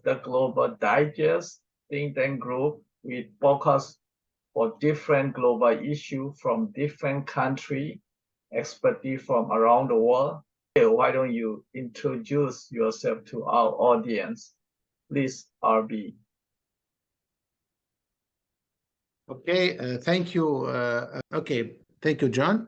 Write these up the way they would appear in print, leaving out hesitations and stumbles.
the Global Digest think tank group. We focus for different global issues from different countries, expertise from around the world. Why don't you introduce yourself to our audience? Please, RB. Okay, thank you. Thank you, John.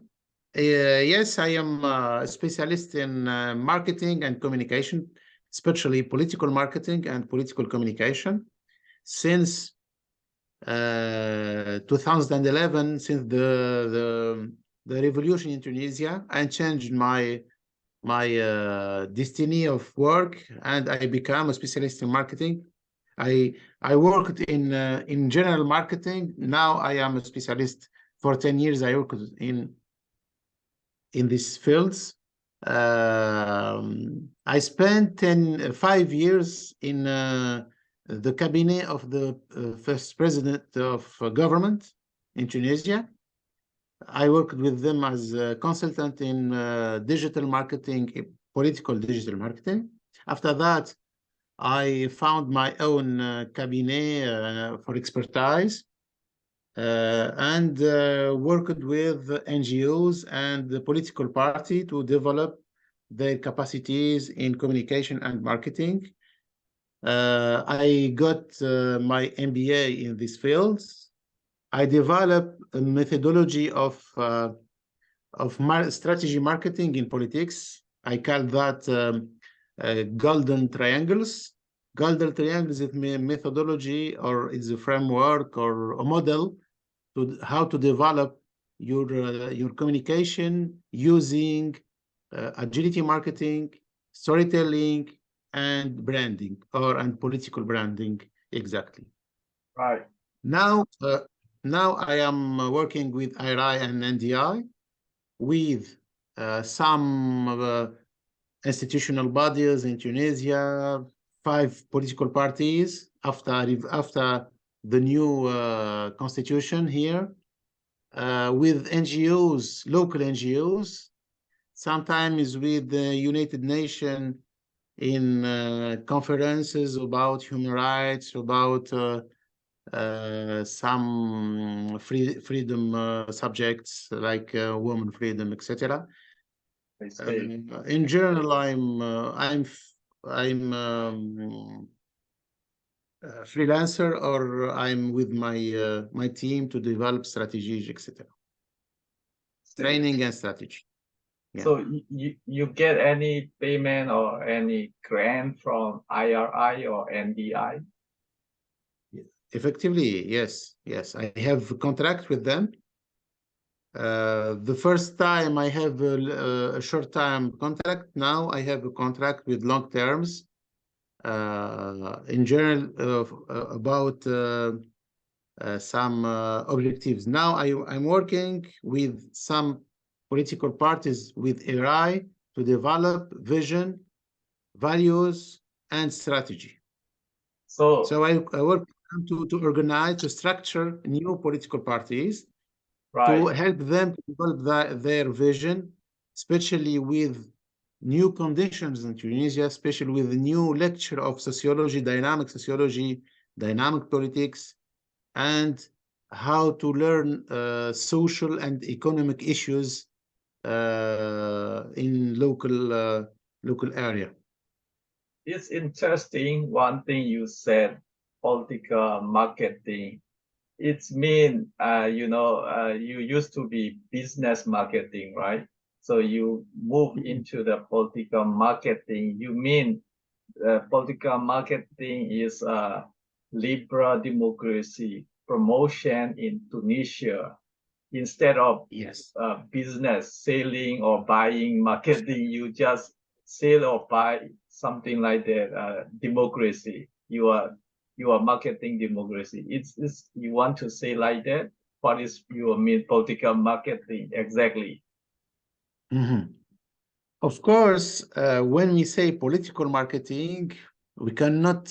Yes, I am a specialist in marketing and communication, especially political marketing and political communication. Since 2011, since the revolution in Tunisia, I changed my destiny of work, and I became a specialist in marketing. I worked in general marketing. Now I am a specialist. For 10 years, I worked in these fields. I spent 5 years in the cabinet of the first president of government in Tunisia. I worked with them as a consultant in digital marketing, political digital marketing. After that, I found my own cabinet for expertise and worked with NGOs and the political party to develop their capacities in communication and marketing. I got my MBA in these fields. I developed a methodology of strategy marketing in politics. I call that golden triangles. Golden triangles is a methodology, or it's a framework or a model to how to develop your communication using agility marketing, storytelling, and branding, and political branding, exactly. Right. Now I am working with IRI and NDI, with some institutional bodies in Tunisia, 5 political parties after the new constitution here, with NGOs, local NGOs, sometimes with the United Nations in conferences about human rights, about some freedom subjects like women freedom, etc. In general, I'm a freelancer, or I'm with my team to develop strategies, etc. Training and strategy. Yeah. So you get any payment or any grant from IRI or NDI? Effectively, yes. I have a contract with them. The first time I have a short-term contract. Now I have a contract with long terms. In general, about some objectives. Now I'm working with some political parties with IRI to develop vision, values, and strategy. So I work to organize, to structure new political parties, right, to help them to develop their vision, especially with new conditions in Tunisia, especially with the new lecture of sociology, dynamic politics, and how to learn social and economic issues in local area. It's interesting. One thing you said, political marketing. It's mean, you used to be business marketing, right? So you move into the political marketing. You mean political marketing is liberal democracy promotion in Tunisia, instead of business selling or buying marketing. You just sell or buy something like that. Democracy. You are marketing democracy. It's you want to say like that? What is your mean political marketing exactly? Mm-hmm. Of course, when we say political marketing, we cannot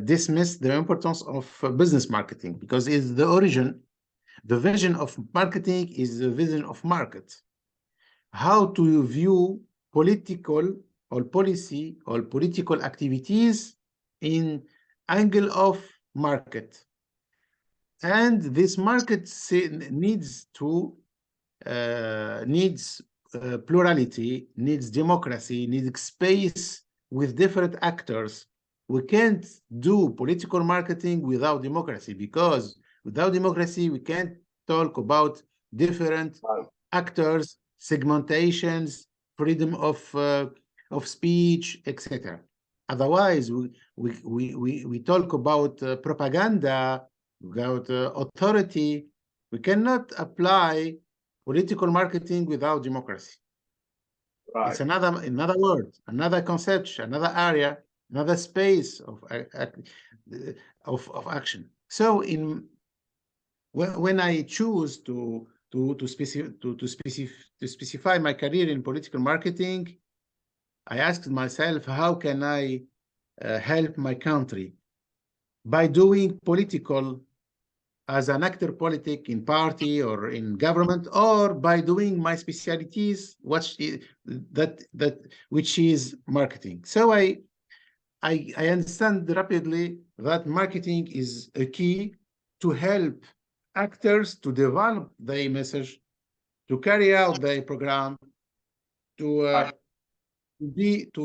dismiss the importance of business marketing, because it's the origin. The vision of marketing is the vision of market. How to view political or policy or political activities in angle of market. And this market needs to needs plurality, needs democracy, needs space with different actors. We can't do political marketing without democracy, because without democracy, we can't talk about different Right. actors, segmentations, freedom of speech, etc. Otherwise, we talk about propaganda, about authority. We cannot apply political marketing without democracy. Right. It's another word, another concept, another area, another space of action. So when I choose to specify my career in political marketing, I asked myself, how can I help my country by doing political as an actor politic in party or in government, or by doing my specialties, which is marketing. So I understand rapidly that marketing is a key to help actors to develop their message, to carry out their program, to Right. to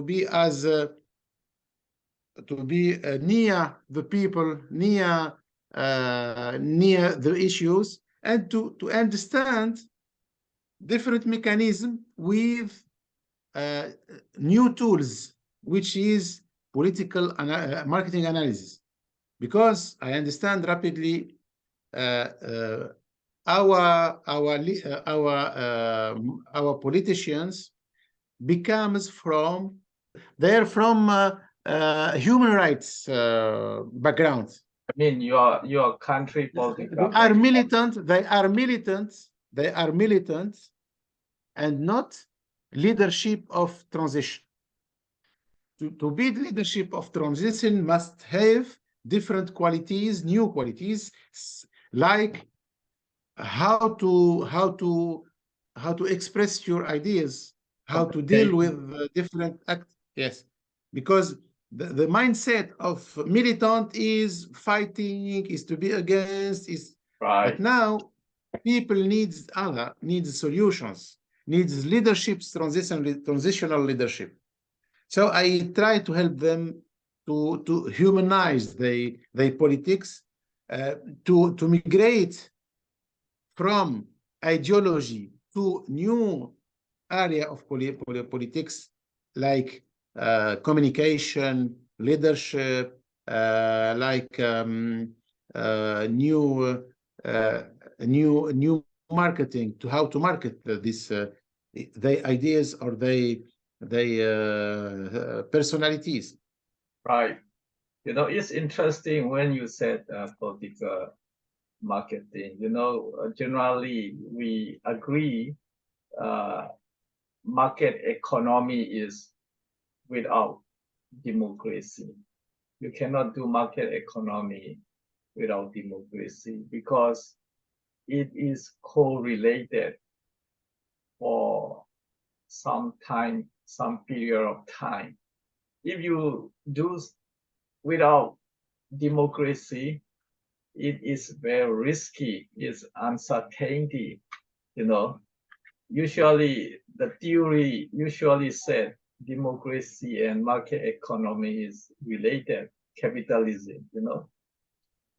be near the people, near the issues, and to understand different mechanism with uh, new tools, which is political marketing analysis. Because I understand rapidly our politicians becomes from they're from human rights background. I mean, your country They political are background. militant. They are militant. They are militant, and not leadership of transition. To be the leadership of transition must have different qualities, new qualities, like how to express your ideas, how to deal with different acts. Yes, because the mindset of militant is fighting, is to be against, is. But Right. now people needs solutions, needs leaderships, transitional leadership. So I try to help them to humanize their politics, uh, to migrate from ideology to new area of politics, like communication, leadership, like uh, new marketing, to how to market this their ideas or their personalities. Right. You know, it's interesting when you said political marketing. You know, generally we agree uh, market economy is without democracy. You cannot do market economy without democracy because it is correlated for some time, some period of time. If you do without democracy, it is very risky. It's uncertainty. You know, usually the theory usually said democracy and market economy is related. Capitalism. You know,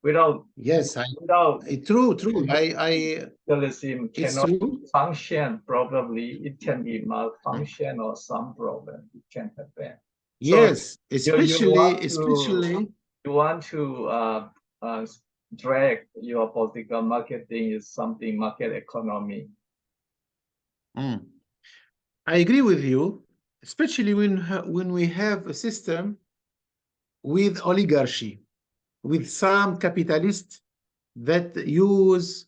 without Yes, without true. capitalism It's cannot true. function properly. It can be malfunction or some problem. It can happen. So Yes, you want to especially. you want to uh, drag your political marketing is something market economy. Mm. I agree with you, especially when we have a system with oligarchy, with some capitalists that use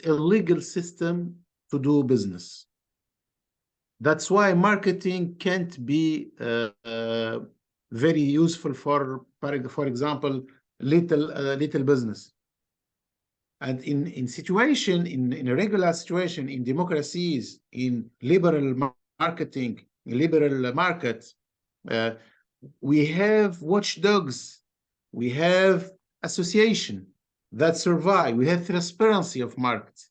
illegal system to do business. That's why marketing can't be very useful for example, little business. And in situation, in a regular situation, in democracies, in liberal marketing, in liberal markets, We have watchdogs. We have association that survive. We have transparency of markets.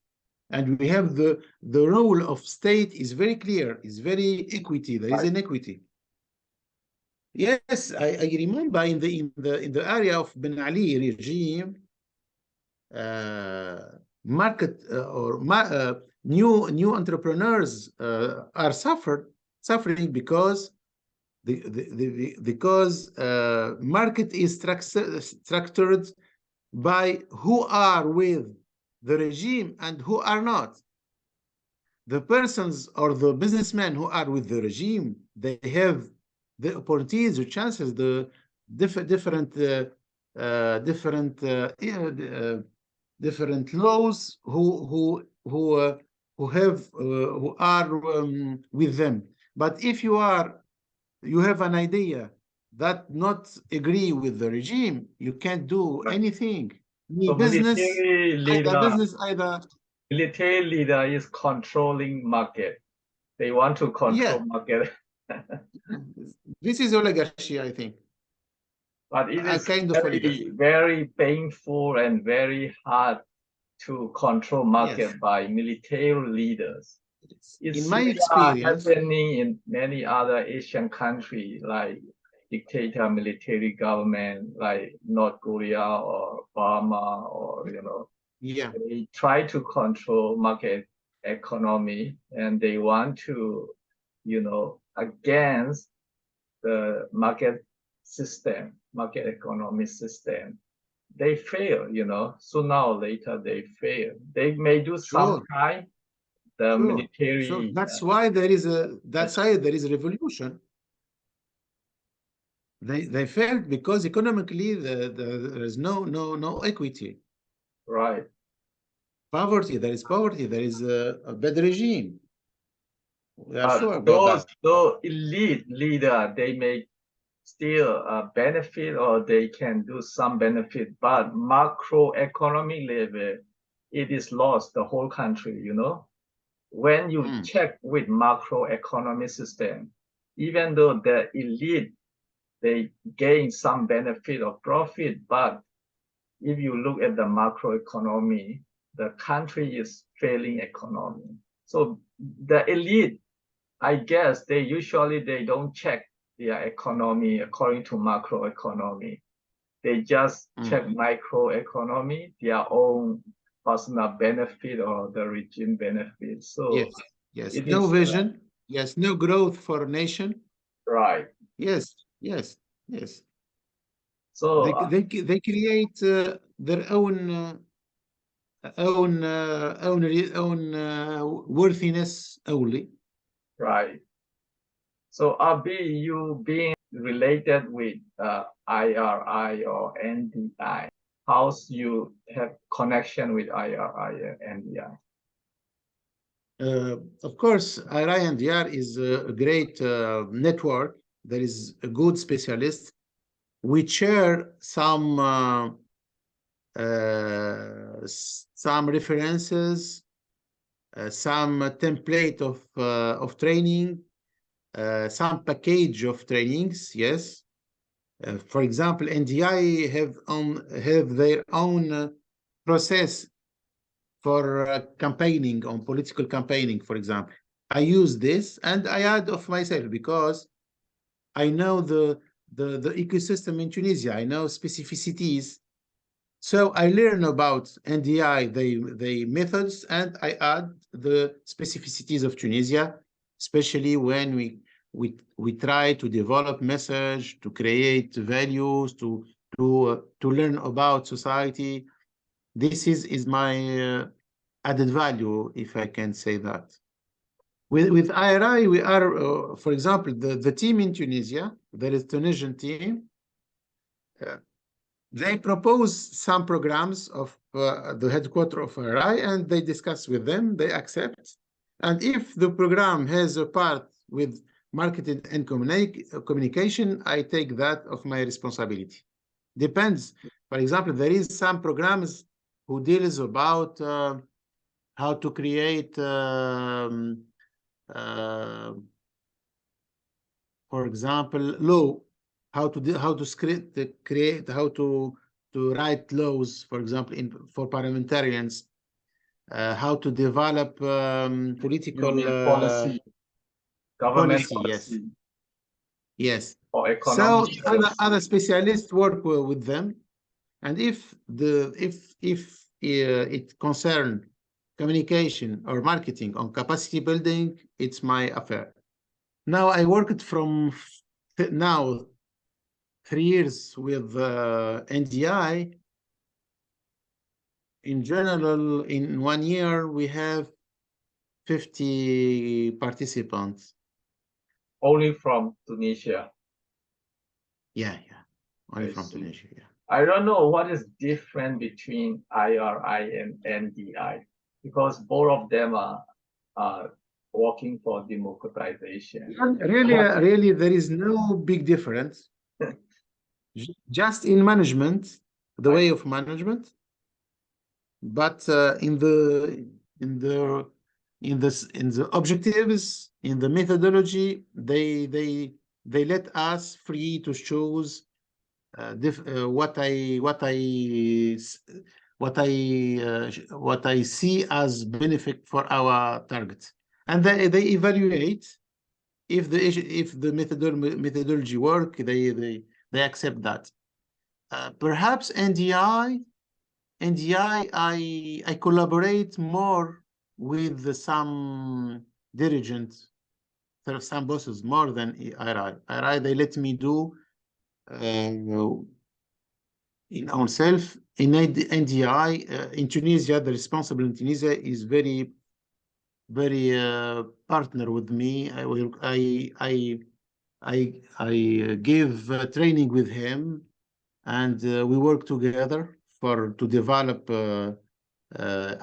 And we have the role of state is very clear, is very equity. There is Right. an equity. Yes, I remember in the area of Ben Ali regime, market new entrepreneurs are suffering because because market is structured by who are with the regime and who are not. The persons or the businessmen who are with the regime, they have the opportunities, the chances, the different different laws who have who are with them. But if you have an idea that not agree with the regime, you can't do Right. anything. Any So business, either military leader is controlling market. They want to control yeah. market. This is oligarchy, I think. But it A is kind of oligarchy. very, very painful and very hard to control Yes. market by military leaders. It's In my similar experience, happening in many other Asian countries like dictator military government like North Korea or Burma or yeah, they try to control market economy and they want to against the market system, market economy system. They fail, sooner or later they fail. They may do some sure, time, the sure. military. That's why there is a revolution. They failed because economically there is no equity. Right. Poverty, there is poverty, there is a bad regime. We are But sure about that. those elite leader, they may still benefit or they can do some benefit, but macroeconomic level, it is lost the whole country. When you Mm, check with macroeconomic system, even though the elite, they gain some benefit or profit, but if you look at the macroeconomy, the country is failing economy. So the elite, I guess they don't check their economy according to macroeconomy. They just check mm. microeconomy, their own personal benefit or the regime benefit. So Yes, yes. it No is vision. Yes, no growth for a nation. right. Yes, yes, yes. So They create their own worthiness only. right. So Abi, you being related with IRI or NDI, how's you have connection with IRI and NDI? Of course, IRI&DR is a great network. There is a good specialist. We share some references, some template of training, some package of trainings. Yes. For example, NDI have their own process for campaigning on political campaigning, for example. I use this and I add of myself because I know the ecosystem in Tunisia. I know specificities. So I learn about NDI, the methods, and I add the specificities of Tunisia, especially when we try to develop message, to create values, to learn about society. This is my added value, if I can say that. With IRI, we are, for example, the team in Tunisia, there is Tunisian team. They propose some programs of the headquarter of IRI and they discuss with them, they accept. And if the program has a part with marketing and communication, I take that of my responsibility. Depends. For example, there is some programs who deals about how to create for example, law, how to create, how to write laws, for example, for parliamentarians, how to develop You political mean policy, government policy. Yes, policy, yes. or economic So policy? other specialists work with them, and if it concern communication or marketing on capacity building, it's my affair. Now I worked from now 3 years with NDI. In general, in 1 year, we have 50 participants. Only from Tunisia. Yeah, only I from see. Tunisia. Yeah. I don't know what is different between IRI and NDI because both of them are working for democratization. Really, What is really, there is no big difference. Just in management, the I way of management, but in the objectives, in the methodology, they let us free to choose what I see as benefit for our target, and they evaluate if the methodology work. They accept that. Perhaps NDI, I collaborate more with some dirigents, some bosses more than IRI. IRI, they let me do in ourselves. In NDI, in Tunisia, the responsible in Tunisia is very, very partner with me. I give training with him, and we work together to develop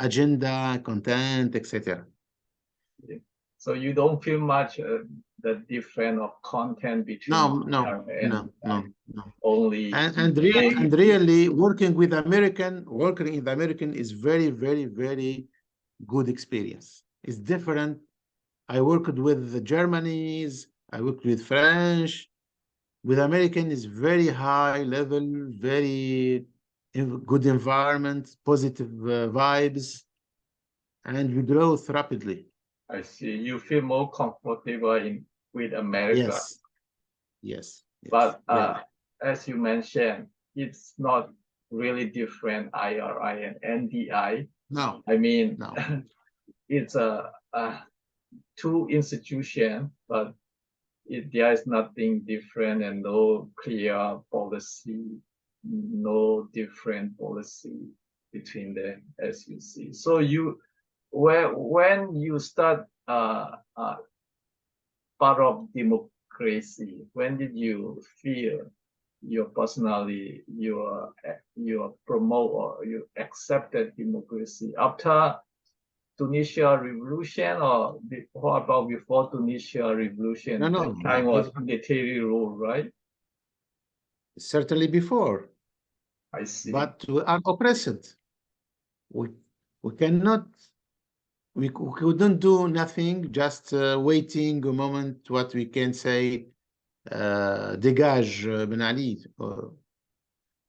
agenda, content, etc. so you don't feel much the difference of content between No, no, IRI and no, NDI, no, no. only And really working with American is very, very, very good experience. It's different. I worked with the Germany's, I worked with French. With American is very high level, very good environment, positive vibes, and we grow rapidly. I see you feel more comfortable with America. Yes, yes, yes, But really. as you mentioned, it's not really different IRI and NDI. No, I mean, no. it's a two institutions, but there is nothing different and no clear policy, no different policy between them, as you see. So when you start part of democracy, when did you feel you personally you promote or you accepted democracy after Tunisia revolution or what about before Tunisia revolution? No, That no. time was military rule, right? Certainly before, I see. but we are oppressed. We we cannot. We couldn't do nothing. Just waiting a moment. What we can say, dégage Ben Ali.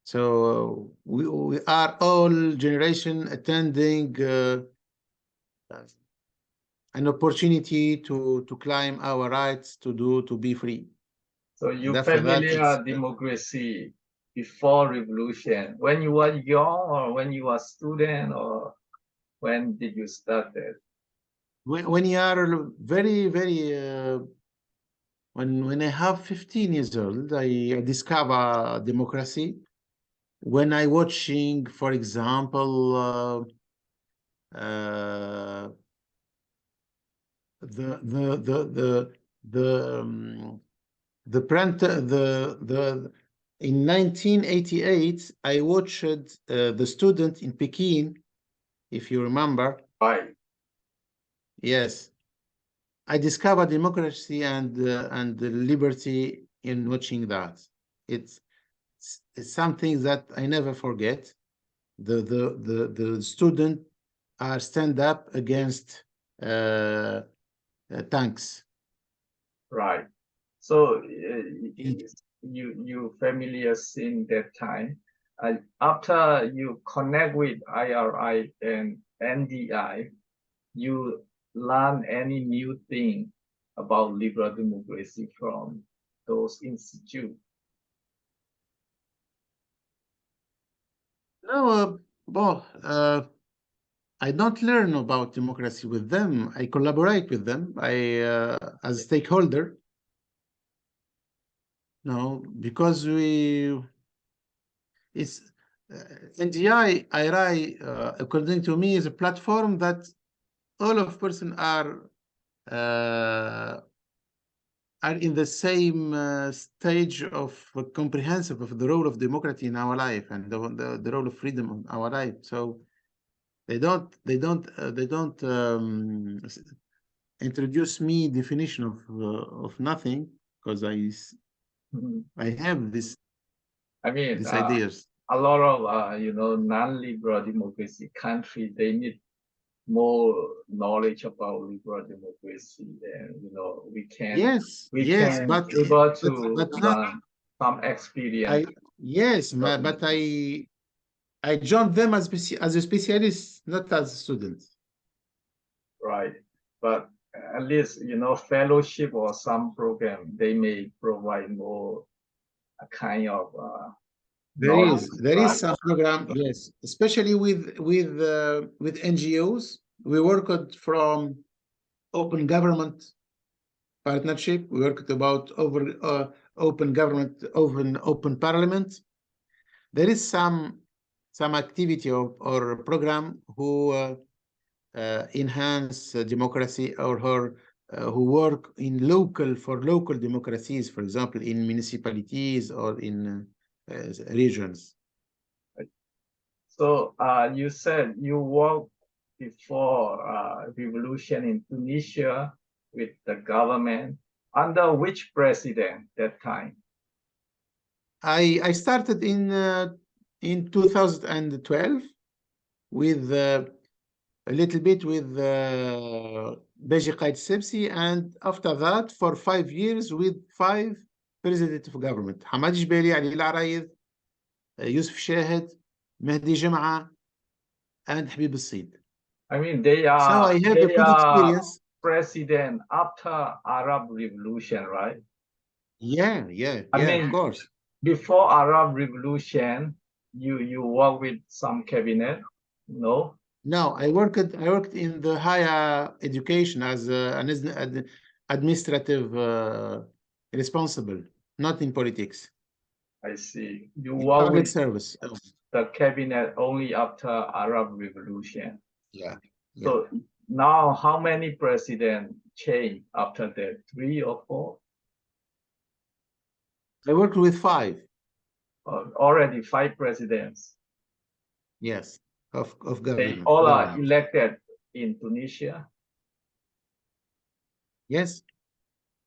So we are all generation attending an opportunity to climb our rights to be free. So And you after that, it's familiar democracy before revolution, when you were young or when you were student or when did you start it? when you are very, very when I have 15 years old, I discover democracy. When I watching, for example, uh, the print the in 1988 I watched the student in Peking, if you remember. Right. Yes, I discovered democracy and the liberty in watching that. It's, it's something that I never forget. The student are stand up against tanks. Right. So It- you familiar since that time. After you connect with IRI and NDI, you learn any new thing about liberal democracy from those institutes. No, well, I don't learn about democracy with them. I collaborate with them. As a stakeholder, no, because it's NDI, IRI, according to me, is a platform that all of person uh, are in the same stage of comprehensive of the role of democracy in our life and the role of freedom in our life. So they don't introduce me definition of nothing because Mhm. I have I mean, these ideas. a lot of non-liberal democracy countries, they need more knowledge about liberal democracy, and Yes, we yes, can able to but not learn some experience I yes, of but democracy, I joined them as a specialist, not as a student. right? But at least fellowship or some program, they may provide more a kind of knowledge, There is right? some program, yes, especially with NGOs. We worked from open government partnership. We worked about over open government, open parliament. There is some activity or program who enhance democracy or who work in for local democracies, for example, in municipalities or in regions. So you said you worked before revolution in Tunisia with the government. Under which president that time? I started in 2012 with a little bit with Beji Qaid Sebsi, and after that for 5 years with 5 presidents of government: Hamad Jbeli, Ali Al-Arayid, Yusuf Shahed, Mehdi Jama'a, and Habib al-Sid. I mean, So I have a they good are experience. president after Arab Revolution, right? I Yeah, of mean, course. before Arab Revolution, you work with some cabinet, no? No, I worked in the higher education as administrative responsible, not in politics, I see. You in work public with service. Oh, the cabinet only after Arab Revolution. yeah, yeah. So now, how many presidents changed after that? 3 or 4? I worked with 5, Already 5 presidents. yes, of They all are government. elected in Tunisia. Yes,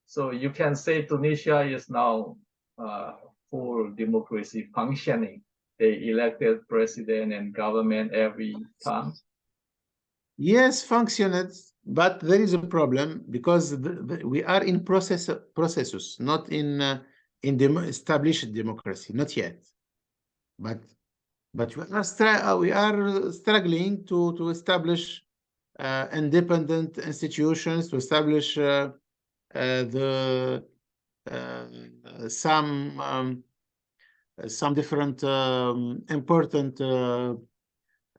So you can say Tunisia is now uh, full democracy functioning. They elected president and government every time. yes, functioned, but there is a problem because we are in processes, not in established democracy, not yet. But we are struggling to establish independent institutions, to establish the some different important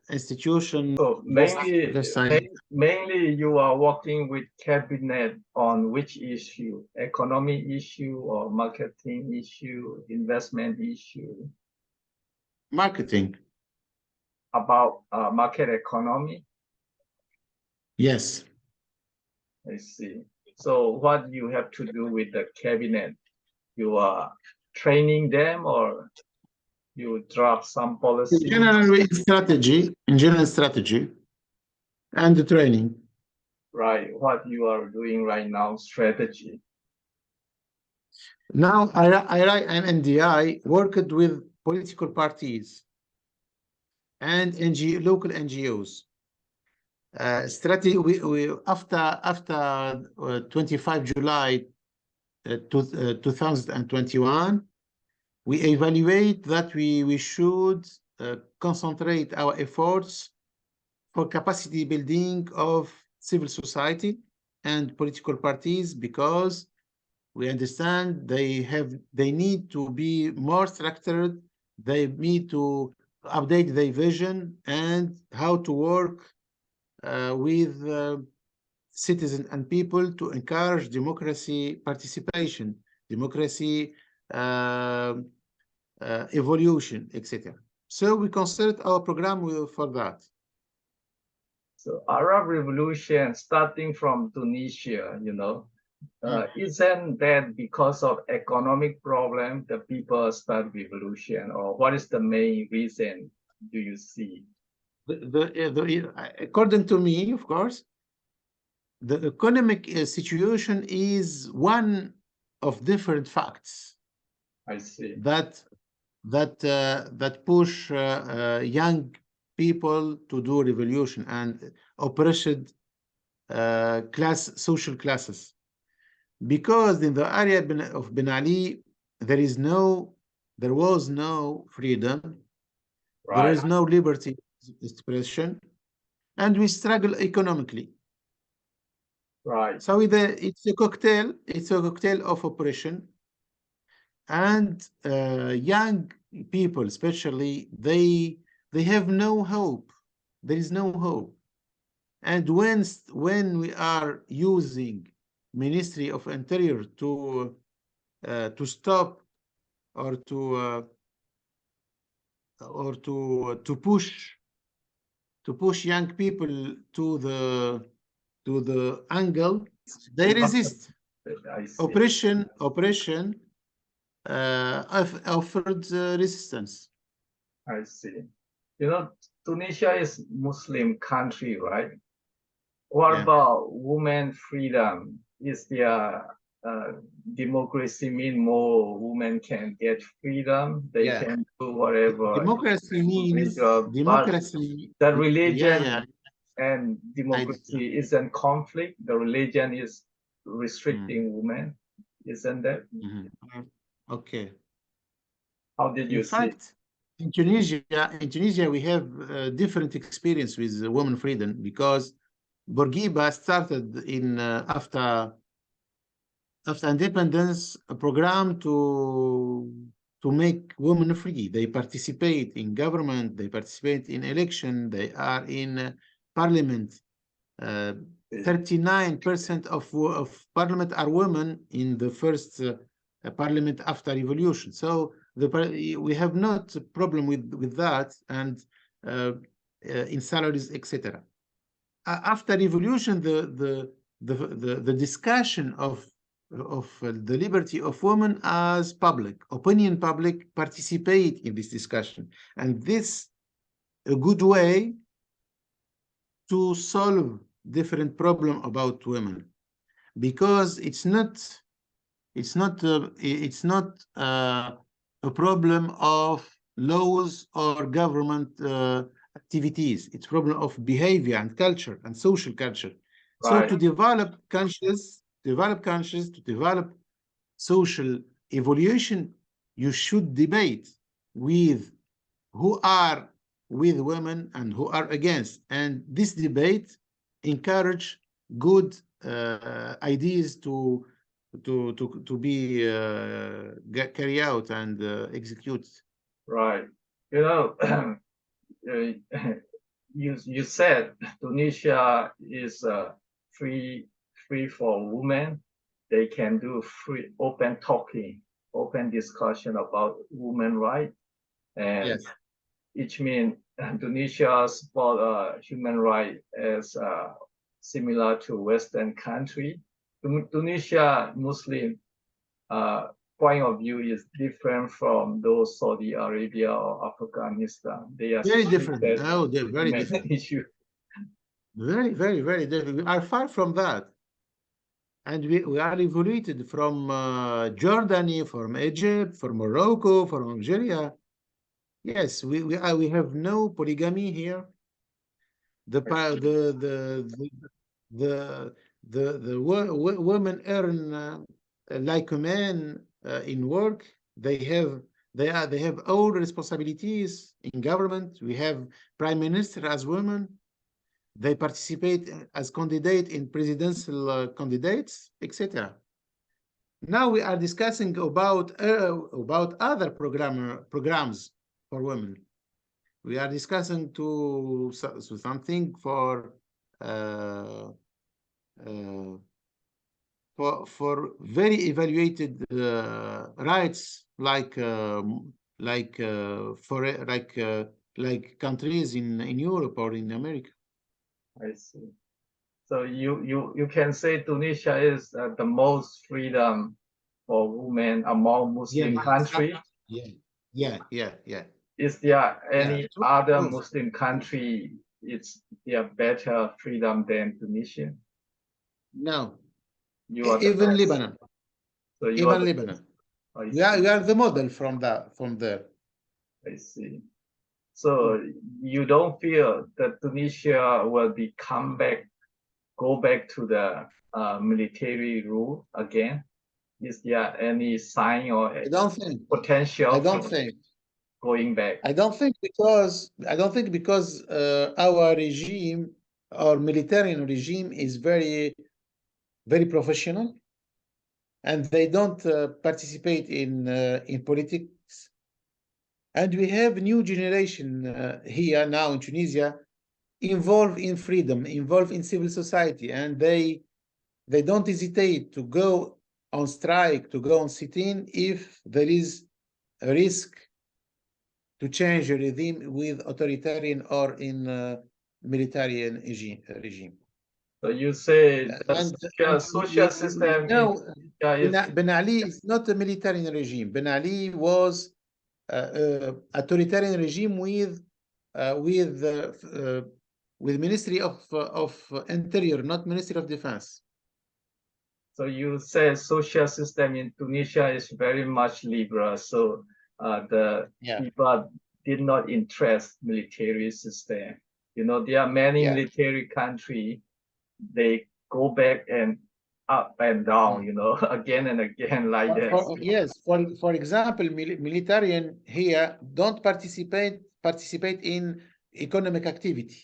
institution. So This time. mainly you are working with cabinet on which issue? Economic issue or marketing issue, investment issue, Marketing. about market economy? Yes. I see. So what you have to do with the cabinet? You are training them or you draft some policy, In general strategy and the training. right? What you are doing right now, strategy. Now, IRI and NDI worked with political parties and local NGOs. Strategy. We after 25 July 2021, we evaluate that we should concentrate our efforts for capacity building of civil society and political parties, because we understand they need to be more structured, they need to update their vision and how to work with citizens and people to encourage democracy participation, democracy evolution, etc. So we considered our program for that. So Arab Revolution starting from Tunisia, isn't that because of economic problem the people start revolution, or what is the main reason do you see? According to me, of course, the economic situation is one of different facts I see. that push young people to do revolution and oppressed social classes. Because in the area of Ben Ali, there was no freedom, there Right, is no liberty of expression, and we struggle economically. right, So it's a cocktail of oppression, and young people, especially, they have no hope. There is no hope. And when we are using Ministry of Interior to stop or to push young people to the angle, they resist. I see. Oppression offered resistance. I see. Tunisia is Muslim country, right? What Yeah. about women freedom? Is there democracy mean more women can get freedom? They Yeah. can do whatever Democracy means individual, but democracy. the Yeah, religion yeah. and democracy isn't conflict. The religion is restricting women, isn't that? Okay. How did In you see? fact, in Tunisia, we have different experience with women freedom, because Bourguiba started in after independence a program to make women free. They participate in government, they participate in election, they are in parliament. 39% of parliament are women in the first parliament after revolution. So we have not a problem with that, and in salaries, etc. After revolution, the discussion of the liberty of women as opinion public participate in this discussion, and this a good way to solve different problem about women, because it's not a problem of laws or government activities. It's problem of behavior and culture and social culture. So Right, to develop conscious, to develop social evolution, you should debate with who are with women and who are against. And this debate encourage good ideas to be carry out and execute. right. You said Tunisia is free for women. They can do free open talking, open discussion about women rights, and Yes. each mean Tunisia support human rights as similar to Western country. Tunisia Muslim point of view is different from those Saudi Arabia or Afghanistan. They are Very different. treated Oh, they're very human different. issue. Very, very, very different. We are far from that. And we are evaluated from Jordani, from Egypt, from Morocco, from Algeria. Yes, we have no polygamy here. The women earn like a man in work. They have all responsibilities in government. We have prime minister as women. They participate as candidate in presidential candidates, etc. Now we are discussing about other programs for women. We are discussing so something uh, uh, for very evaluated rights like countries in Europe or in America. I see. So you can say Tunisia is the most freedom for women among Yeah, Muslim countries. yeah, yeah, yeah, yeah, Is there yeah. any True, other true. Muslim country it's there better freedom than Tunisia? No, You are the even best. Lebanon, So you are even the best. Lebanon. I We see. are the model from there. I see. So you don't feel that Tunisia will go back to the military rule again? Is there any sign or I don't think. I potential don't for think. going back? I don't think because our regime, our military regime is very professional, and they don't participate in politics. And we have new generation here now in Tunisia involved in freedom, involved in civil society, and they don't hesitate to go on strike, to go on sit-in if there is a risk to change a regime with authoritarian or in military regime. So you say the And social system in Tunisia is Ben Ali is not a military regime. Ben Ali was authoritarian regime uh, with uh, uh, with Ministry of Interior, not Ministry of Defense. so you say social system in Tunisia is very much liberal. So the Yeah, people did not interest military system. You know, there are many yeah. military country, they go back and up and down, Mm. you know, again and again like this. Yes, for example, militarian here don't participate in economic activity,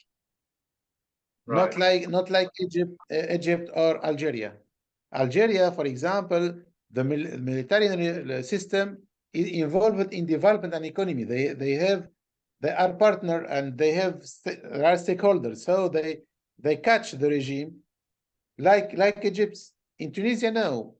Right. not like Egypt or Algeria. Algeria, for example, the military system is involved in development and economy. They are partner and they are stakeholders, so they catch the regime like Egypt. In Tunisia, no.